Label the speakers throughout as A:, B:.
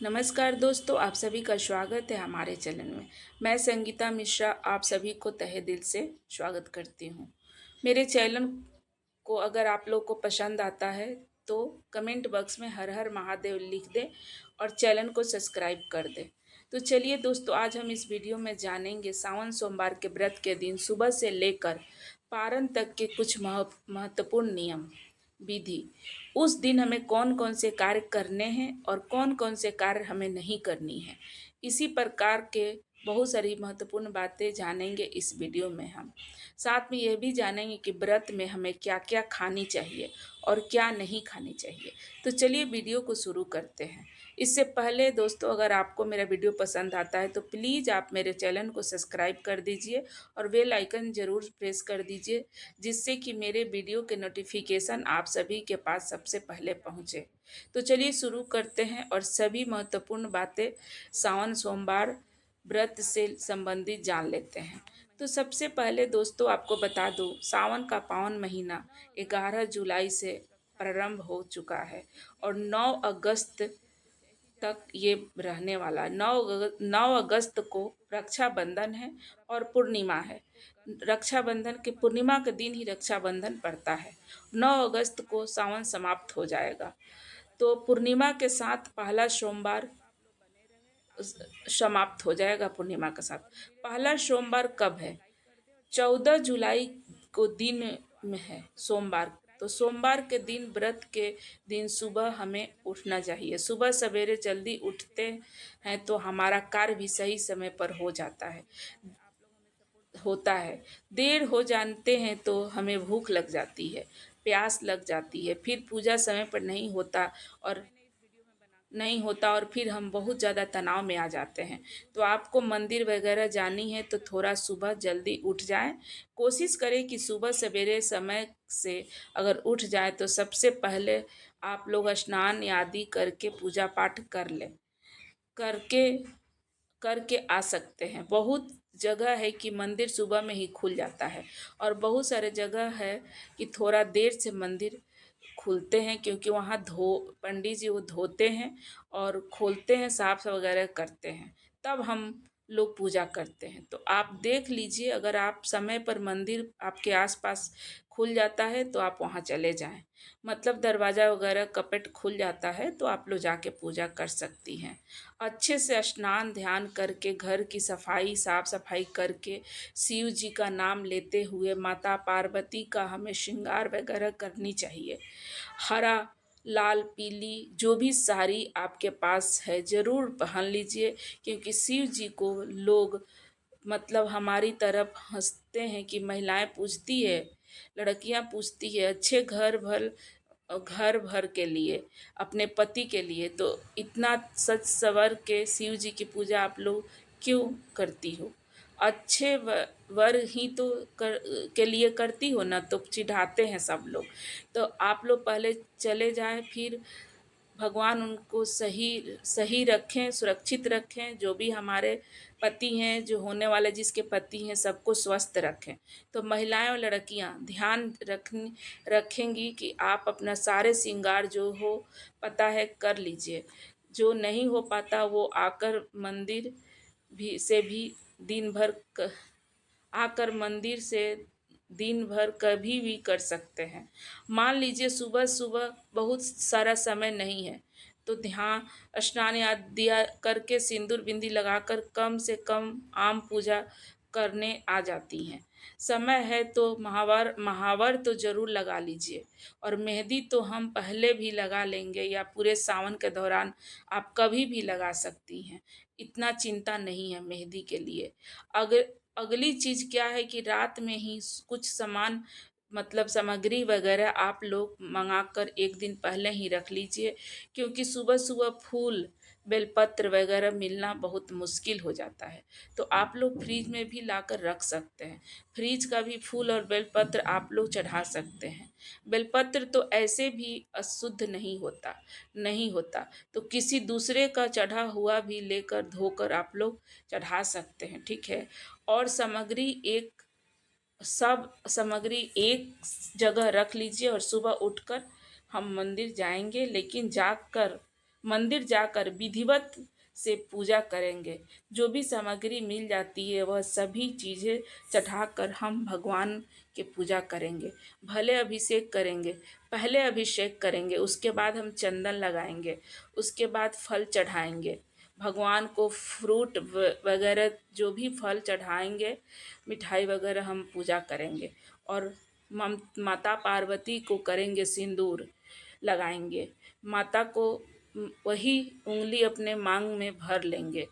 A: नमस्कार दोस्तों, आप सभी का स्वागत है हमारे चैनल में। मैं संगीता मिश्रा आप सभी को तहे दिल से स्वागत करती हूँ। मेरे चैनल को अगर आप लोग को पसंद आता है तो कमेंट बॉक्स में हर हर महादेव लिख दें और चैनल को सब्सक्राइब कर दें। तो चलिए दोस्तों, आज हम इस वीडियो में जानेंगे सावन सोमवार के व्रत के दिन सुबह से लेकर पारण तक के कुछ महत्वपूर्ण नियम विधि। उस दिन हमें कौन कौन से कार्य करने हैं और कौन कौन से कार्य हमें नहीं करनी है। इसी प्रकार के बहुत सारी महत्वपूर्ण बातें जानेंगे इस वीडियो में हम। साथ में यह भी जानेंगे कि व्रत में हमें क्या क्या खानी चाहिए और क्या नहीं खानी चाहिए। तो चलिए वीडियो को शुरू करते हैं। इससे पहले दोस्तों, अगर आपको मेरा वीडियो पसंद आता है तो प्लीज़ आप मेरे चैनल को सब्सक्राइब कर दीजिए और बेल आइकन ज़रूर प्रेस कर दीजिए, जिससे कि मेरे वीडियो के नोटिफिकेशन आप सभी के पास सबसे पहले पहुंचे। तो चलिए शुरू करते हैं और सभी महत्वपूर्ण बातें सावन सोमवार व्रत से संबंधित जान लेते हैं। तो सबसे पहले दोस्तों, आपको बता दूं, सावन का पावन महीना 11 जुलाई से प्रारंभ हो चुका है और 9 अगस्त तक ये रहने वाला है। 9 अगस्त को रक्षाबंधन है और पूर्णिमा है। रक्षाबंधन के पूर्णिमा के दिन ही रक्षाबंधन पड़ता है। 9 अगस्त को सावन समाप्त हो जाएगा। तो पूर्णिमा के साथ पहला सोमवार समाप्त हो जाएगा। पूर्णिमा के साथ पहला सोमवार कब है? 14 जुलाई को दिन में है सोमवार। तो सोमवार के दिन, व्रत के दिन सुबह हमें उठना चाहिए। सुबह सवेरे जल्दी उठते हैं तो हमारा कार्य भी सही समय पर होता है। देर हो जानते हैं तो हमें भूख लग जाती है, प्यास लग जाती है, फिर पूजा समय पर नहीं होता और फिर हम बहुत ज़्यादा तनाव में आ जाते हैं। तो आपको मंदिर वगैरह जानी है तो थोड़ा सुबह जल्दी उठ जाएं। कोशिश करें कि सुबह सवेरे समय से अगर उठ जाए तो सबसे पहले आप लोग स्नान आदि करके पूजा पाठ कर लें, करके करके आ सकते हैं। बहुत जगह है कि मंदिर सुबह में ही खुल जाता है और बहुत सारे जगह है कि थोड़ा देर से मंदिर खुलते हैं, क्योंकि वहाँ पंडित जी वो धोते हैं और खोलते हैं, साफ वगैरह करते हैं, तब हम लोग पूजा करते हैं। तो आप देख लीजिए, अगर आप समय पर मंदिर आपके आसपास खुल जाता है तो आप वहाँ चले जाएं। मतलब दरवाज़ा वगैरह कपट खुल जाता है तो आप लोग जाके पूजा कर सकती हैं। अच्छे से स्नान ध्यान करके, घर की सफाई साफ सफाई करके, शिव जी का नाम लेते हुए माता पार्वती का हमें श्रृंगार वगैरह करनी चाहिए। हरा, लाल, पीली जो भी साड़ी आपके पास है ज़रूर पहन लीजिए, क्योंकि शिव जी को लोग मतलब हमारी तरफ हंसते हैं कि महिलाएं पूजती है, लड़कियां पूजती है अच्छे घर भर के लिए, अपने पति के लिए। तो इतना सच सवर के शिव जी की पूजा आप लोग क्यों करती हो? अच्छे वर ही तो के लिए करती हो ना, तो चिढ़ाते हैं सब लोग। तो आप लोग पहले चले जाएं, फिर भगवान उनको सही सही रखें, सुरक्षित रखें। जो भी हमारे पति हैं, जो होने वाले जिसके पति हैं, सबको स्वस्थ रखें। तो महिलाएं और लड़कियां ध्यान रखेंगी कि आप अपना सारे श्रृंगार जो हो पता है कर लीजिए। जो नहीं हो पाता वो आकर मंदिर भी दिन भर आकर मंदिर से दिन भर कभी भी कर सकते हैं। मान लीजिए सुबह सुबह बहुत सारा समय नहीं है तो ध्यान स्नान आदि करके सिंदूर बिंदी लगाकर कम से कम आम पूजा करने आ जाती हैं। समय है तो महावर महावर तो ज़रूर लगा लीजिए, और मेहंदी तो हम पहले भी लगा लेंगे या पूरे सावन के दौरान आप कभी भी लगा सकती हैं। इतना चिंता नहीं है मेहंदी के लिए। अगर अगली चीज़ क्या है कि रात में ही कुछ सामान मतलब सामग्री वगैरह आप लोग मंगा कर एक दिन पहले ही रख लीजिए, क्योंकि सुबह सुबह फूल बेलपत्र वगैरह मिलना बहुत मुश्किल हो जाता है। तो आप लोग फ्रिज में भी लाकर रख सकते हैं। फ्रिज का भी फूल और बेलपत्र आप लोग चढ़ा सकते हैं। बेलपत्र तो ऐसे भी अशुद्ध नहीं होता, तो किसी दूसरे का चढ़ा हुआ भी लेकर धोकर आप लोग चढ़ा सकते हैं, ठीक है। और सब सामग्री एक जगह रख लीजिए और सुबह उठकर हम मंदिर जाएंगे, लेकिन जाकर मंदिर जाकर विधिवत से पूजा करेंगे। जो भी सामग्री मिल जाती है वह सभी चीज़ें चढ़ाकर हम भगवान की पूजा करेंगे। भले अभिषेक करेंगे, पहले अभिषेक करेंगे, उसके बाद हम चंदन लगाएंगे, उसके बाद फल चढ़ाएंगे भगवान को। फ्रूट वगैरह जो भी फल चढ़ाएंगे, मिठाई वगैरह हम पूजा करेंगे। और माता पार्वती को करेंगे सिंदूर लगाएंगे। माता को वही उंगली अपने मांग में भर लेंगे।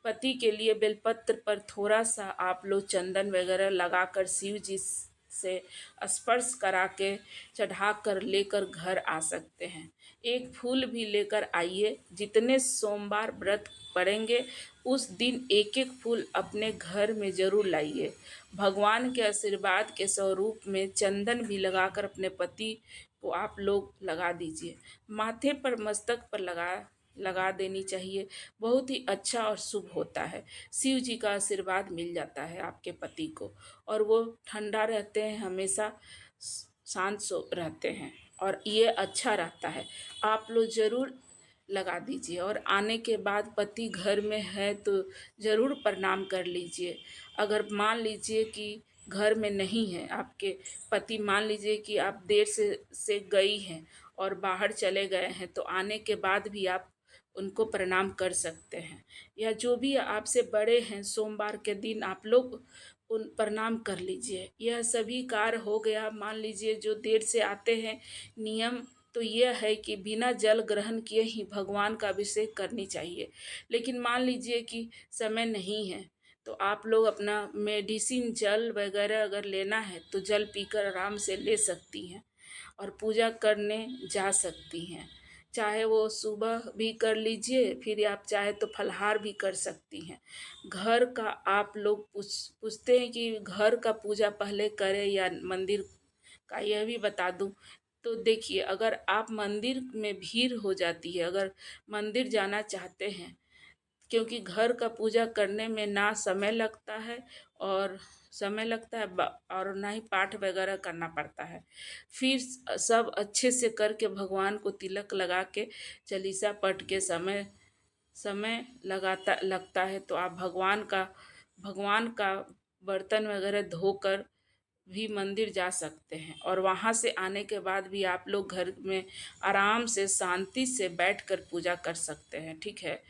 A: पति के लिए बेलपत्र पर थोड़ा सा आप लोग चंदन वगैरह लगाकर शिव जी से स्पर्श करा के चढ़ा कर लेकर घर आ सकते हैं। एक फूल भी लेकर आइए। जितने सोमवार व्रत पड़ेंगे उस दिन एक एक फूल अपने घर में जरूर लाइए। भगवान के आशीर्वाद के स्वरूप में चंदन भी लगाकर अपने पति को आप लोग लगा दीजिए। माथे पर, मस्तक पर लगा देनी चाहिए। बहुत ही अच्छा और शुभ होता है। शिव जी का आशीर्वाद मिल जाता है आपके पति को, और वो ठंडा रहते हैं, हमेशा शांत सो रहते हैं, और ये अच्छा रहता है। आप लोग ज़रूर लगा दीजिए। और आने के बाद पति घर में है तो ज़रूर प्रणाम कर लीजिए। अगर मान लीजिए कि घर में नहीं है आपके पति, मान लीजिए कि आप देर से गई हैं और बाहर चले गए हैं, तो आने के बाद भी आप उनको प्रणाम कर सकते हैं। या जो भी आपसे बड़े हैं, सोमवार के दिन आप लोग उन प्रणाम कर लीजिए। यह सभी कार्य हो गया। मान लीजिए जो देर से आते हैं, नियम तो यह है कि बिना जल ग्रहण किए ही भगवान का अभिषेक करनी चाहिए। लेकिन मान लीजिए कि समय नहीं है, तो आप लोग अपना मेडिसिन जल वगैरह अगर लेना है तो जल पीकर आराम से ले सकती हैं और पूजा करने जा सकती हैं। चाहे वो सुबह भी कर लीजिए, फिर आप चाहे तो फलाहार भी कर सकती हैं। घर का आप लोग पूछते हैं कि घर का पूजा पहले करें या मंदिर का, यह भी बता दूं। तो देखिए, अगर आप मंदिर में भीड़ हो जाती है, अगर मंदिर जाना चाहते हैं, क्योंकि घर का पूजा करने में ना समय लगता है, और और ना ही पाठ वगैरह करना पड़ता है। फिर सब अच्छे से करके भगवान को तिलक लगा के चालीसा पढ़ के समय समय लगता है, तो आप भगवान का बर्तन वगैरह धोकर भी मंदिर जा सकते हैं। और वहाँ से आने के बाद भी आप लोग घर में आराम से शांति से बैठकर पूजा कर सकते हैं। ठीक है,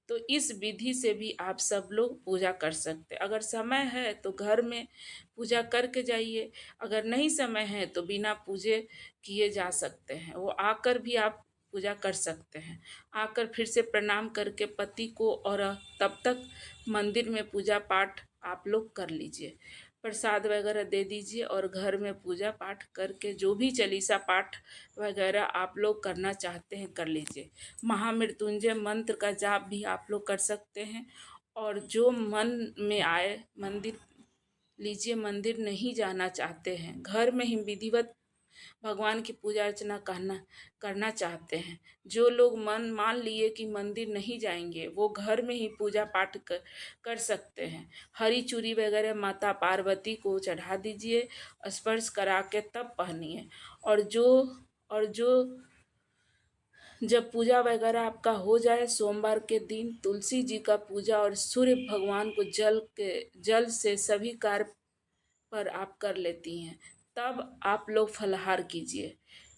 A: तो इस विधि से भी आप सब लोग पूजा कर सकते हैं। अगर समय है तो घर में पूजा करके जाइए, अगर नहीं समय है तो बिना पूजे किए जा सकते हैं। वो आकर भी आप पूजा कर सकते हैं। आकर फिर से प्रणाम करके पति को, और तब तक मंदिर में पूजा पाठ आप लोग कर लीजिए। प्रसाद वगैरह दे दीजिए और घर में पूजा पाठ करके जो भी चालीसा पाठ वगैरह आप लोग करना चाहते हैं कर लीजिए। महामृत्युंजय मंत्र का जाप भी आप लोग कर सकते हैं। और जो मन में आए मंदिर लीजिए। मंदिर नहीं जाना चाहते हैं, घर में ही विधिवत भगवान की पूजा अर्चना करना चाहते हैं, जो लोग मन मान लिए कि मंदिर नहीं जाएंगे, वो घर में ही पूजा पाठ कर सकते हैं। हरी चूड़ी वगैरह माता पार्वती को चढ़ा दीजिए, स्पर्श करा के तब पहनिए। और जो जब पूजा वगैरह आपका हो जाए, सोमवार के दिन तुलसी जी का पूजा और सूर्य भगवान को जल से सभी कार्य पर आप कर लेती हैं, तब आप लोग फलाहार कीजिए।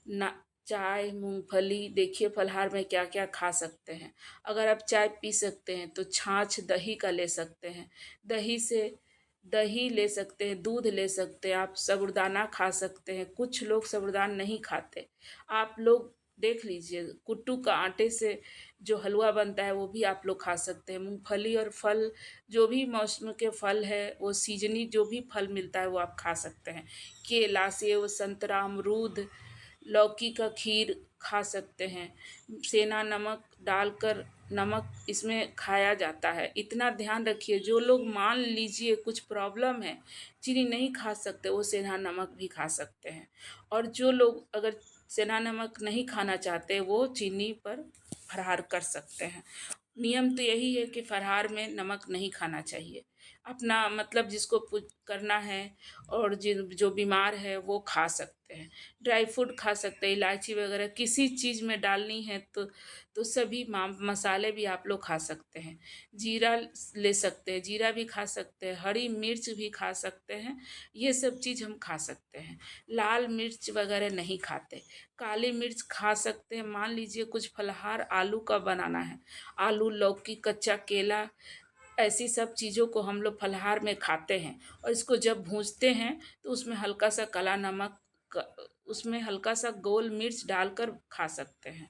A: ना चाय, मूंगफली, देखिए फलाहार में क्या क्या खा सकते हैं। अगर आप चाय पी सकते हैं तो छाछ दही का ले सकते हैं। दही ले सकते हैं, दूध ले सकते हैं, आप साबूदाना खा सकते हैं। कुछ लोग साबूदाना नहीं खाते, आप लोग देख लीजिए। कुट्टू का आटे से जो हलवा बनता है वो भी आप लोग खा सकते हैं। मूंगफली और फल, जो भी मौसम के फल है, वो सीजनी जो भी फल मिलता है वो आप खा सकते हैं। केला, सेब, संतरा, अमरूद, लौकी का खीर खा सकते हैं। सेंधा नमक डालकर नमक इसमें खाया जाता है। इतना ध्यान रखिए, जो लोग मान लीजिए कुछ प्रॉब्लम है, चीनी नहीं खा सकते, वो सेंधा नमक भी खा सकते हैं। और जो लोग अगर सेंधा नमक नहीं खाना चाहते, वो चीनी पर फरार कर सकते हैं। नियम तो यही है कि फलाहार में नमक नहीं खाना चाहिए। अपना मतलब जिसको करना है और जो बीमार है वो खा सकते हैं। सकते हैं। ड्राई फ्रूट खा सकते हैं, इलायची वगैरह किसी चीज़ में डालनी है तो सभी मसाले भी आप लोग खा सकते हैं। जीरा ले सकते हैं, जीरा भी खा सकते हैं, हरी मिर्च भी खा सकते हैं, ये सब चीज़ हम खा सकते हैं। लाल मिर्च वगैरह नहीं खाते, काली मिर्च खा सकते हैं। मान लीजिए कुछ फलाहार आलू का बनाना है, आलू, लौकी, कच्चा केला, ऐसी सब चीज़ों को हम लोग फलाहार में खाते हैं और इसको जब भूंजते हैं तो उसमें हल्का सा काला नमक, उसमें हल्का सा गोल मिर्च डालकर खा सकते हैं।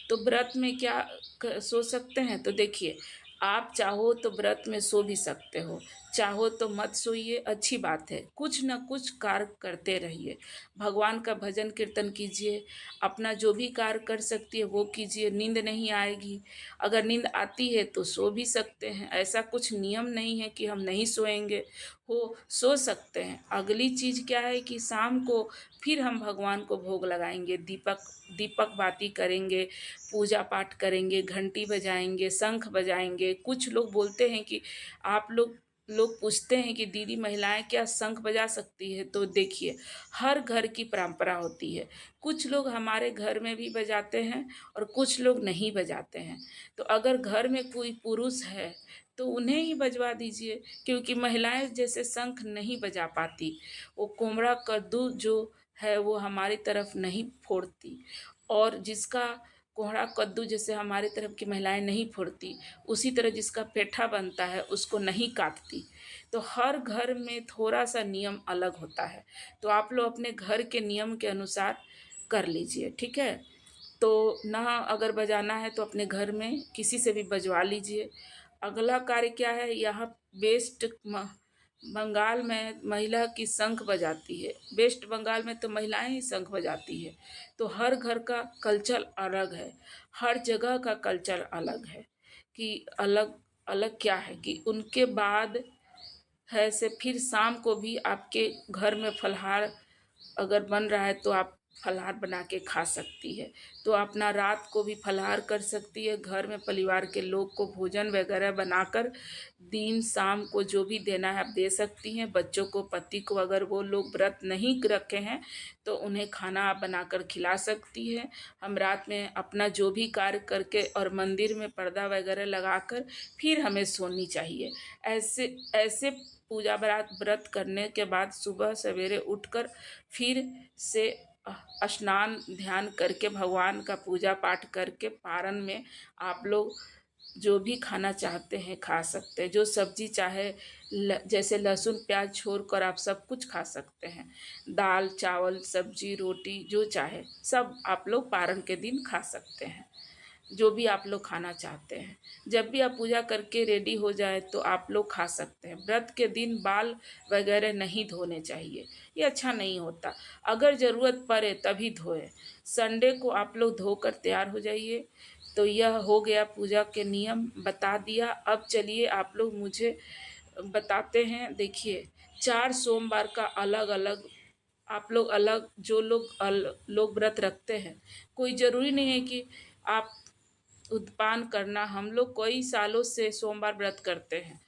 A: तो व्रत में क्या सो सकते हैं, तो देखिए, आप चाहो तो व्रत में सो भी सकते हो, चाहो तो मत सोइए, अच्छी बात है। कुछ न कुछ कार्य करते रहिए, भगवान का भजन कीर्तन कीजिए, अपना जो भी कार्य कर सकती है वो कीजिए। नींद नहीं आएगी, अगर नींद आती है तो सो भी सकते हैं, ऐसा कुछ नियम नहीं है कि हम नहीं सोएंगे, हो सो सकते हैं। अगली चीज़ क्या है कि शाम को फिर हम भगवान को भोग लगाएंगे, दीपक दीपक बाती करेंगे, पूजा पाठ करेंगे, घंटी बजाएंगे, शंख बजाएंगे। कुछ लोग बोलते हैं कि आप लोग पूछते हैं कि दीदी महिलाएं क्या शंख बजा सकती है, तो देखिए, हर घर की परंपरा होती है। कुछ लोग हमारे घर में भी बजाते हैं और कुछ लोग नहीं बजाते हैं। तो अगर घर में कोई पुरुष है तो उन्हें ही बजवा दीजिए, क्योंकि महिलाएं जैसे शंख नहीं बजा पाती, वो कोमड़ा कद्दू जो है वो हमारी तरफ नहीं फोड़ती, और जिसका कोहड़ा कद्दू जैसे हमारी तरफ की महिलाएं नहीं फोड़ती, उसी तरह जिसका पेठा बनता है उसको नहीं काटती। तो हर घर में थोड़ा सा नियम अलग होता है, तो आप लोग अपने घर के नियम के अनुसार कर लीजिए, ठीक है। तो ना अगर बजाना है तो अपने घर में किसी से भी बजवा लीजिए। अगला कार्य क्या है, यहाँ वेस्ट बंगाल में महिला की शंख बजाती है, वेस्ट बंगाल में तो महिलाएं ही शंख बजाती है। तो हर घर का कल्चर अलग है, हर जगह का कल्चर अलग है, कि अलग अलग क्या है कि उनके बाद है से फिर शाम को भी आपके घर में फलहार अगर बन रहा है तो आप फलाहार बना के खा सकती है। तो अपना रात को भी फलाहार कर सकती है, घर में परिवार के लोग को भोजन वगैरह बनाकर दिन शाम को जो भी देना है आप दे सकती हैं। बच्चों को, पति को, अगर वो लोग व्रत नहीं रखे हैं तो उन्हें खाना आप बनाकर खिला सकती है। हम रात में अपना जो भी कार्य करके और मंदिर में पर्दा वगैरह लगाकर फिर हमें सोनी चाहिए। ऐसे ऐसे पूजा व्रत करने के बाद सुबह सवेरे उठकर फिर से स्नान ध्यान करके भगवान का पूजा पाठ करके पारण में आप लोग जो भी खाना चाहते हैं खा सकते हैं। जो सब्जी चाहे जैसे लहसुन प्याज छोड़कर आप सब कुछ खा सकते हैं, दाल चावल सब्जी रोटी जो चाहे सब आप लोग पारण के दिन खा सकते हैं, जो भी आप लोग खाना चाहते हैं। जब भी आप पूजा करके रेडी हो जाए तो आप लोग खा सकते हैं। व्रत के दिन बाल वगैरह नहीं धोने चाहिए, ये अच्छा नहीं होता। अगर ज़रूरत पड़े तभी धोए, संडे को आप लोग धोकर तैयार हो जाइए। तो यह हो गया पूजा के नियम बता दिया। अब चलिए आप लोग मुझे बताते हैं। देखिए, 4 सोमवार का अलग अलग आप लोग अलग जो लोग व्रत रखते हैं, कोई ज़रूरी नहीं है कि आप उद्पान करना। हम लोग कई सालों से सोमवार व्रत करते हैं।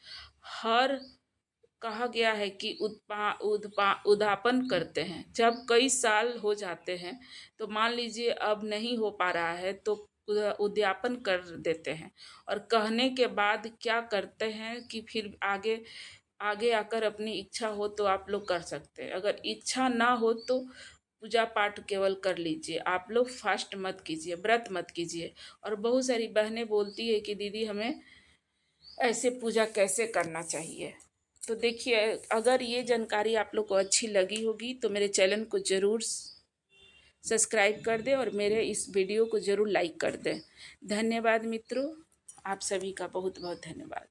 A: हर कहा गया है कि उद्यापन करते हैं। जब कई साल हो जाते हैं तो मान लीजिए अब नहीं हो पा रहा है तो उद्यापन कर देते हैं, और कहने के बाद क्या करते हैं कि फिर आगे आगे आकर अपनी इच्छा हो तो आप लोग कर सकते हैं, अगर इच्छा ना हो तो पूजा पाठ केवल कर लीजिए। आप लोग फास्ट मत कीजिए, व्रत मत कीजिए। और बहुत सारी बहनें बोलती है कि दीदी हमें ऐसे पूजा कैसे करना चाहिए। तो देखिए, अगर ये जानकारी आप लोग को अच्छी लगी होगी तो मेरे चैनल को ज़रूर सब्सक्राइब कर दें और मेरे इस वीडियो को ज़रूर लाइक कर दें। धन्यवाद मित्रों, आप सभी का बहुत बहुत धन्यवाद।